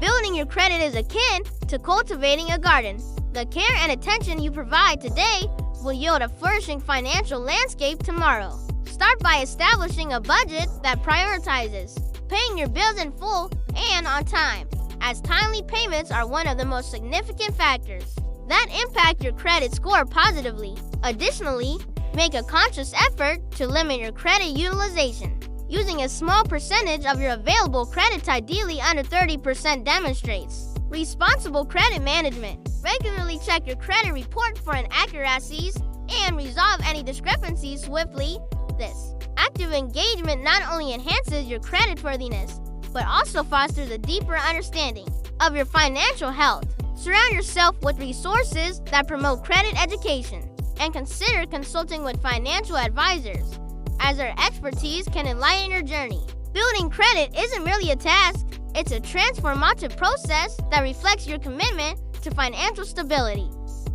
Building your credit is akin to cultivating a garden. The care and attention you provide today will yield a flourishing financial landscape tomorrow. Start by establishing a budget that prioritizes paying your bills in full and on time, as timely payments are one of the most significant factors that impact your credit score positively. Additionally, make a conscious effort to limit your credit utilization. Using a small percentage of your available credits, ideally under 30%, demonstrates responsible credit management. Regularly check your credit report for inaccuracies and resolve any discrepancies swiftly. This active engagement not only enhances your creditworthiness, but also fosters a deeper understanding of your financial health. Surround yourself with resources that promote credit education, and consider consulting with financial advisors, as their expertise can enlighten your journey. Building credit isn't merely a task, it's a transformative process that reflects your commitment to financial stability.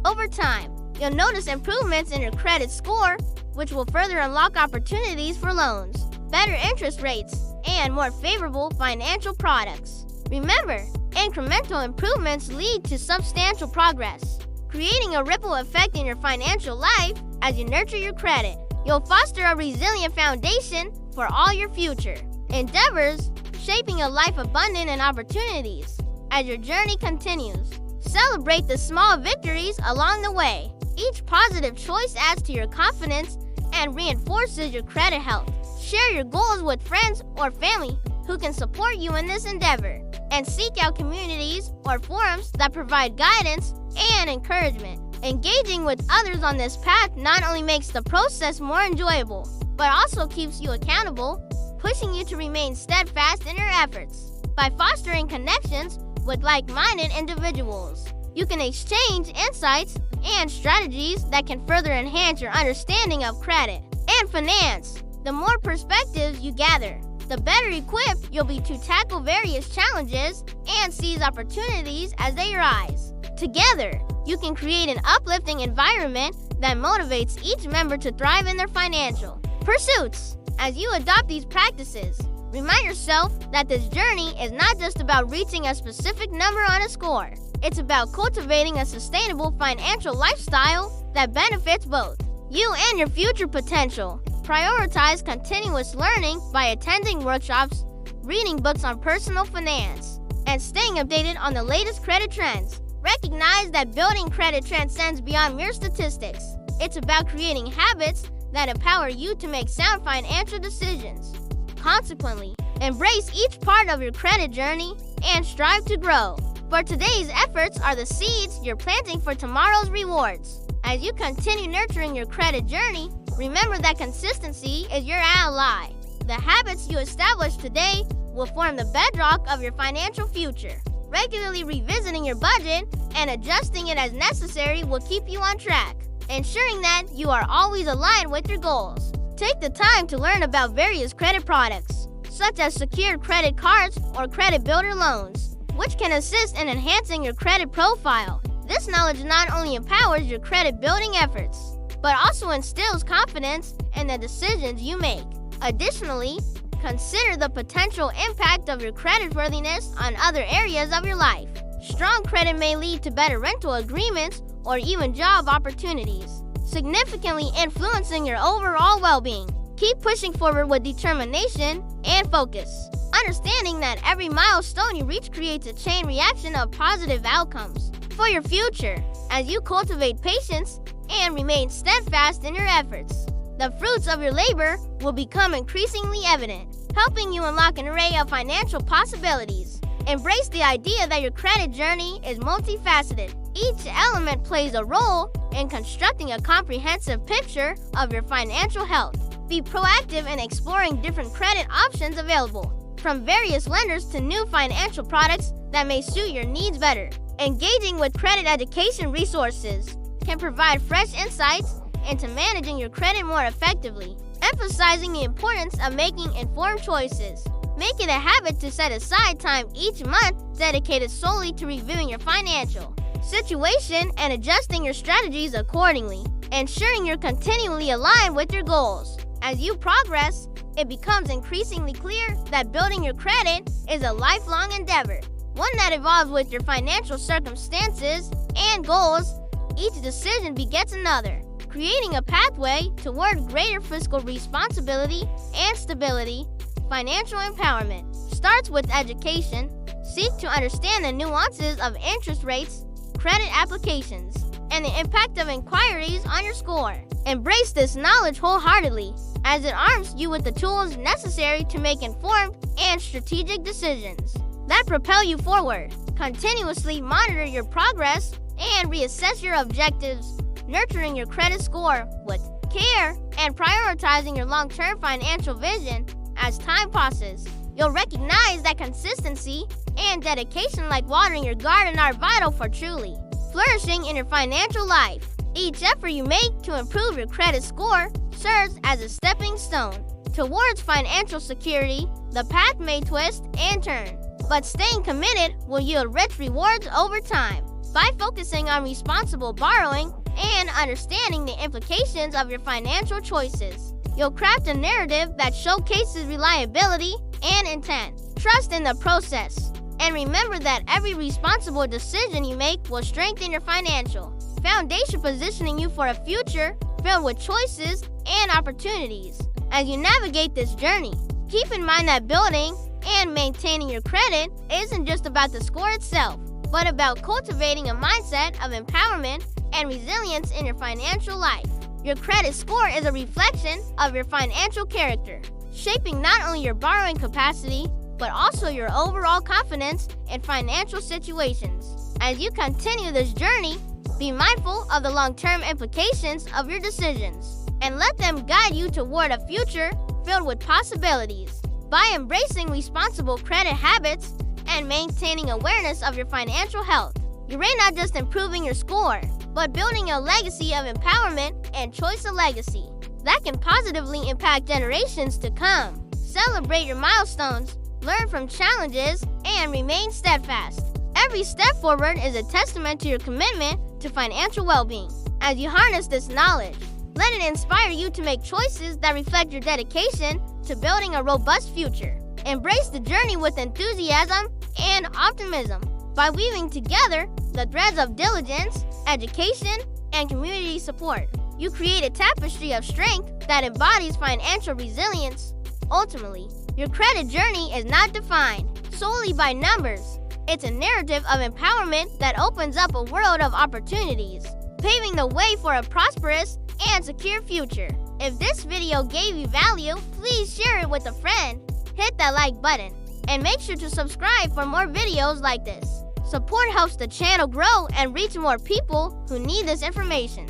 Over time, you'll notice improvements in your credit score, which will further unlock opportunities for loans, better interest rates, and more favorable financial products. Remember, incremental improvements lead to substantial progress, creating a ripple effect in your financial life. As you nurture your credit, you'll foster a resilient foundation for all your future endeavors, shaping a life abundant in opportunities. As your journey continues, celebrate the small victories along the way. Each positive choice adds to your confidence and reinforces your credit health. Share your goals with friends or family who can support you in this endeavor, and seek out communities or forums that provide guidance and encouragement. Engaging with others on this path not only makes the process more enjoyable, but also keeps you accountable, pushing you to remain steadfast in your efforts. By fostering connections with like-minded individuals, you can exchange insights and strategies that can further enhance your understanding of credit and finance. The more perspectives you gather, the better equipped you'll be to tackle various challenges and seize opportunities as they arise. Together, you can create an uplifting environment that motivates each member to thrive in their financial pursuits. As you adopt these practices, remind yourself that this journey is not just about reaching a specific number on a score. It's about cultivating a sustainable financial lifestyle that benefits both you and your future potential. Prioritize continuous learning by attending workshops, reading books on personal finance, and staying updated on the latest credit trends. Recognize that building credit transcends beyond mere statistics. It's about creating habits that empower you to make sound financial decisions. Consequently, embrace each part of your credit journey and strive to grow. For today's efforts are the seeds you're planting for tomorrow's rewards. As you continue nurturing your credit journey, remember that consistency is your ally. The habits you establish today will form the bedrock of your financial future. Regularly revisiting your budget and adjusting it as necessary will keep you on track, ensuring that you are always aligned with your goals. Take the time to learn about various credit products, such as secured credit cards or credit builder loans, which can assist in enhancing your credit profile. This knowledge not only empowers your credit building efforts, but also instills confidence in the decisions you make. Additionally, consider the potential impact of your creditworthiness on other areas of your life. Strong credit may lead to better rental agreements or even job opportunities, significantly influencing your overall well-being. Keep pushing forward with determination and focus, understanding that every milestone you reach creates a chain reaction of positive outcomes for your future. As you cultivate patience and remain steadfast in your efforts, the fruits of your labor will become increasingly evident, helping you unlock an array of financial possibilities. Embrace the idea that your credit journey is multifaceted. Each element plays a role in constructing a comprehensive picture of your financial health. Be proactive in exploring different credit options available, from various lenders to new financial products that may suit your needs better. Engaging with credit education resources can provide fresh insights into managing your credit more effectively, emphasizing the importance of making informed choices. Make it a habit to set aside time each month dedicated solely to reviewing your financial situation and adjusting your strategies accordingly, ensuring you're continually aligned with your goals. As you progress, it becomes increasingly clear that building your credit is a lifelong endeavor. one that evolves with your financial circumstances and goals. Each decision begets another, creating a pathway toward greater fiscal responsibility and stability. Financial empowerment starts with education. Seek to understand the nuances of interest rates, credit applications, and the impact of inquiries on your score. Embrace this knowledge wholeheartedly, as it arms you with the tools necessary to make informed and strategic decisions that propel you forward. Continuously monitor your progress and reassess your objectives, nurturing your credit score with care and prioritizing your long-term financial vision. As time passes, you'll recognize that consistency and dedication, like watering your garden, are vital for truly flourishing in your financial life. Each effort you make to improve your credit score serves as a stepping stone towards financial security. The path may twist and turn, but staying committed will yield rich rewards over time. By focusing on responsible borrowing and understanding the implications of your financial choices, you'll craft a narrative that showcases reliability and intent. Trust in the process, and remember that every responsible decision you make will strengthen your financial foundation, positioning you for a future filled with choices and opportunities. As you navigate this journey, keep in mind that building and maintaining your credit isn't just about the score itself, but about cultivating a mindset of empowerment and resilience in your financial life. Your credit score is a reflection of your financial character, shaping not only your borrowing capacity, but also your overall confidence in financial situations. As you continue this journey, be mindful of the long-term implications of your decisions, and let them guide you toward a future filled with possibilities. By embracing responsible credit habits and maintaining awareness of your financial health, you're not just improving your score, but building a legacy of empowerment and choice, a legacy that can positively impact generations to come. Celebrate your milestones, learn from challenges, and remain steadfast. Every step forward is a testament to your commitment to financial well-being. As you harness this knowledge, let it inspire you to make choices that reflect your dedication to building a robust future. Embrace the journey with enthusiasm and optimism. By weaving together the threads of diligence, education, and community support, you create a tapestry of strength that embodies financial resilience. Ultimately, your credit journey is not defined solely by numbers. It's a narrative of empowerment that opens up a world of opportunities, paving the way for a prosperous and secure future. If this video gave you value, please share it with a friend, hit that like button, and make sure to subscribe for more videos like this. Support helps the channel grow and reach more people who need this information.